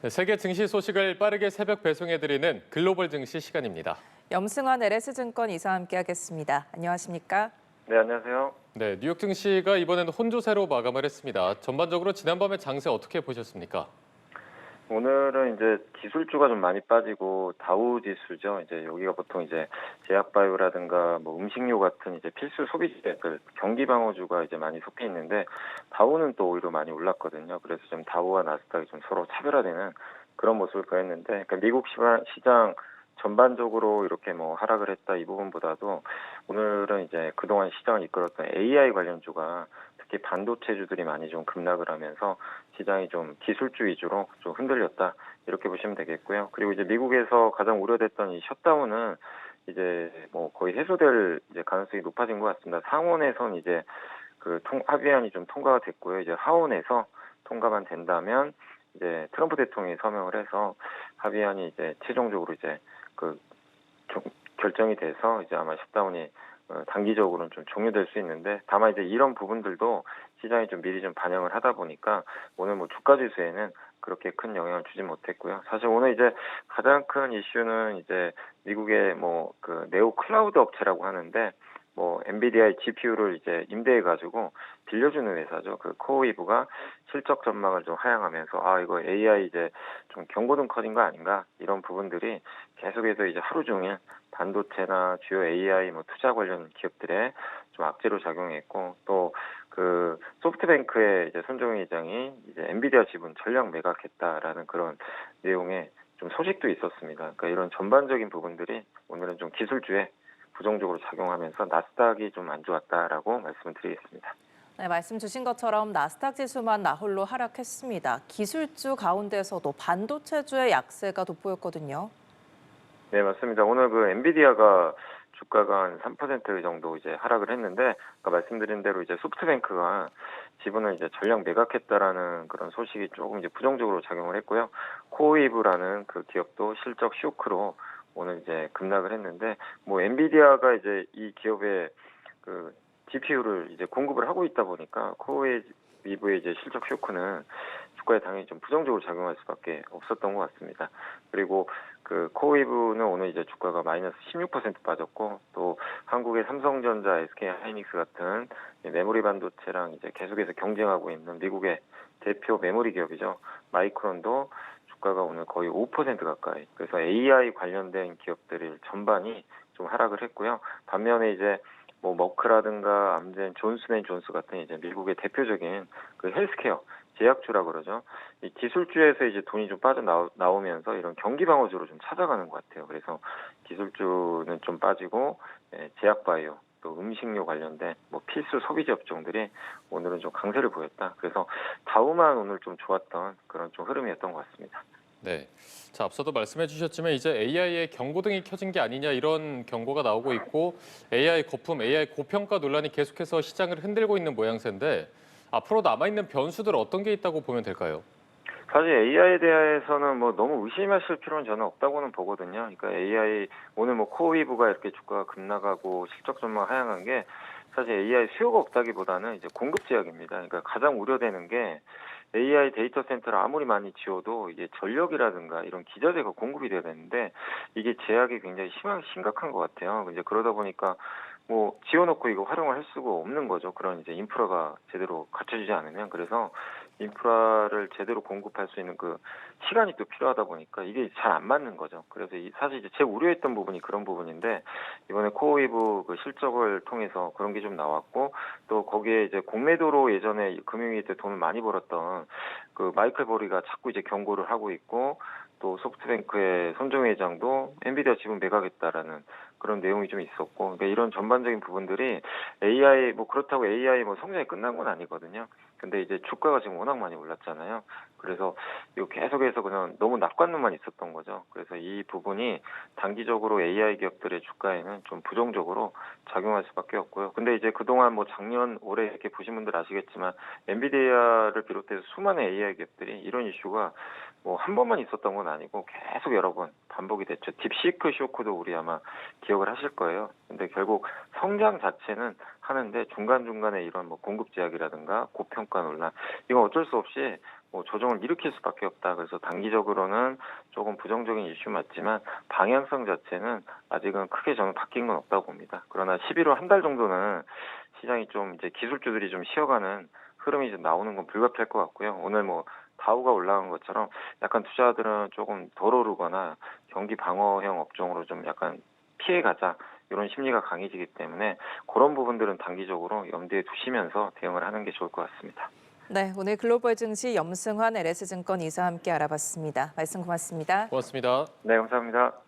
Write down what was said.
네, 세계 증시 소식을 빠르게 새벽 배송해드리는 글로벌 증시 시간입니다. 염승환 LS증권 이사와 함께하겠습니다. 안녕하십니까? 네, 안녕하세요. 네, 뉴욕 증시가 이번에는 혼조세로 마감을 했습니다. 전반적으로 지난밤의 장세 어떻게 보셨습니까? 오늘은 이제 기술주가 좀 많이 빠지고 다우 지수죠. 이제 여기가 보통 이제 제약바이오라든가 뭐 음식료 같은 이제 필수 소비재들, 경기 방어주가 이제 많이 속해 있는데 다우는 또 오히려 많이 올랐거든요. 그래서 좀 다우와 나스닥이 좀 서로 차별화되는 그런 모습을 보였는데, 그러니까 미국 시장 전반적으로 이렇게 뭐 하락을 했다 이 부분보다도 오늘은 이제 그동안 시장을 이끌었던 AI 관련주가 특히 반도체주들이 많이 좀 급락을 하면서 시장이 좀 기술주 위주로 좀 흔들렸다 이렇게 보시면 되겠고요. 그리고 이제 미국에서 가장 우려됐던 이 셧다운은 이제 뭐 거의 해소될 이제 가능성이 높아진 것 같습니다. 상원에선 이제 그 합의안이 좀 통과가 됐고요. 이제 하원에서 통과만 된다면 이제 트럼프 대통령이 서명을 해서 합의안이 이제 최종적으로 이제 그 결정이 돼서 이제 아마 셧다운이 단기적으로는 좀 종료될 수 있는데, 다만 이제 이런 부분들도 시장이 좀 미리 좀 반영을 하다 보니까 오늘 뭐 주가 지수에는 그렇게 큰 영향을 주지 못했고요. 사실 오늘 이제 가장 큰 이슈는 이제 미국의 뭐 그 네오 클라우드 업체라고 하는데 뭐 엔비디아의 GPU를 이제 임대해 가지고 빌려주는 회사죠. 그 코어웨이브가 실적 전망을 좀 하향하면서 이거 AI 이제 좀 경고등 커진 거 아닌가 이런 부분들이 계속해서 이제 하루 종일 반도체나 주요 AI 뭐 투자 관련 기업들에 좀 악재로 작용했고, 또 그 소프트뱅크의 이제 손정희 회장이 이제 엔비디아 지분 전량 매각했다라는 그런 내용의 좀 소식도 있었습니다. 그러니까 이런 전반적인 부분들이 오늘은 좀 기술주에 부정적으로 작용하면서 나스닥이 좀 안 좋았다라고 말씀을 드리겠습니다. 네, 말씀 주신 것처럼 나스닥 지수만 나홀로 하락했습니다. 기술주 가운데서도 반도체주의 약세가 돋보였거든요. 네, 맞습니다. 오늘 그 엔비디아가 주가가 한 3% 정도 이제 하락을 했는데, 아까 말씀드린 대로 이제 소프트뱅크가 지분을 이제 전량 매각했다라는 그런 소식이 조금 이제 부정적으로 작용을 했고요. 코어웨이브라는 그 기업도 실적 쇼크로 오늘 이제 급락을 했는데, 뭐 엔비디아가 이제 이 기업의 그 GPU를 이제 공급을 하고 있다 보니까 코어웨이브의 이제 실적 쇼크는 주가에 당연히 좀 부정적으로 작용할 수밖에 없었던 것 같습니다. 그리고 그 코어웨이브는 오늘 이제 주가가 마이너스 16% 빠졌고, 또 한국의 삼성전자, SK하이닉스 같은 메모리 반도체랑 이제 계속해서 경쟁하고 있는 미국의 대표 메모리 기업이죠. 마이크론도 주가가 오늘 거의 5% 가까이. 그래서 AI 관련된 기업들이 전반이 좀 하락을 했고요. 반면에 이제 뭐 머크라든가 암젠, 존슨앤존스 같은 이제 미국의 대표적인 그 헬스케어 제약주라 그러죠. 이 기술주에서 이제 돈이 좀 빠져나오면서 이런 경기 방어주로 좀 찾아가는 것 같아요. 그래서 기술주는 좀 빠지고, 제약바이오 또 음식료 관련된 뭐 필수 소비재 업종들이 오늘은 좀 강세를 보였다. 그래서 다우만 오늘 좀 좋았던 그런 좀 흐름이었던 것 같습니다. 네. 자, 앞서도 말씀해 주셨지만 이제 AI의 경고등이 켜진 게 아니냐 이런 경고가 나오고 있고 AI 거품, AI 고평가 논란이 계속해서 시장을 흔들고 있는 모양새인데 앞으로 남아있는 변수들 어떤 게 있다고 보면 될까요? 사실 AI에 대해서는 뭐 너무 의심하실 필요는 저는 없다고는 보거든요. 그러니까 AI 오늘 뭐 코어웨이브가 이렇게 주가가 급락하고 실적 전망 하향한 게 사실 AI 수요가 없다기보다는 이제 공급 제약입니다. 그러니까 가장 우려되는 게 AI 데이터 센터를 아무리 많이 지어도 이게 전력이라든가 이런 기자재가 공급이 돼야 되는데 이게 제약이 굉장히 심각한 것 같아요. 이제 그러다 보니까 뭐 지어놓고 이거 활용을 할 수가 없는 거죠. 그런 이제 인프라가 제대로 갖춰지지 않으면. 그래서 인프라를 제대로 공급할 수 있는 그 시간이 또 필요하다 보니까 이게 잘 안 맞는 거죠. 그래서 사실 이제 제가 우려했던 부분이 그런 부분인데, 이번에 코어웨이브 그 실적을 통해서 그런 게 좀 나왔고, 또 거기에 이제 공매도로 예전에 금융위 때 돈을 많이 벌었던 그 마이클 버리가 자꾸 이제 경고를 하고 있고, 또 소프트뱅크의 손정희 회장도 엔비디아 지분 매각했다라는 그런 내용이 좀 있었고, 그러니까 이런 전반적인 부분들이 AI 뭐 그렇다고 AI 뭐 성장이 끝난 건 아니거든요. 근데 이제 주가가 지금 워낙 많이 올랐잖아요. 그래서 이거 계속해서 그냥 너무 낙관론만 있었던 거죠. 그래서 이 부분이 단기적으로 AI 기업들의 주가에는 좀 부정적으로 작용할 수밖에 없고요. 근데 이제 그동안 뭐 작년, 올해 이렇게 보신 분들 아시겠지만 엔비디아를 비롯해서 수많은 AI 기업들이 이런 이슈가 뭐 한 번만 있었던 건 아니고 계속 여러 번 반복이 됐죠. 딥시크 쇼크도 우리 아마 기억을 하실 거예요. 근데 결국 성장 자체는 하는데 중간중간에 이런 뭐 공급 제약이라든가 고평가 논란 이건 어쩔 수 없이 뭐 조정을 일으킬 수밖에 없다. 그래서 단기적으로는 조금 부정적인 이슈 맞지만 방향성 자체는 아직은 크게 저는 바뀐 건 없다고 봅니다. 그러나 11월 한 달 정도는 시장이 좀 이제 기술주들이 좀 쉬어가는 흐름이 좀 나오는 건 불가피할 것 같고요. 오늘 뭐 다우가 올라간 것처럼 약간 투자들은 조금 덜 오르거나 경기 방어형 업종으로 좀 약간 피해가자 이런 심리가 강해지기 때문에 그런 부분들은 단기적으로 염두에 두시면서 대응을 하는 게 좋을 것 같습니다. 네, 오늘 글로벌 증시 염승환 LS증권 이사와 함께 알아봤습니다. 말씀 고맙습니다. 고맙습니다. 네, 감사합니다.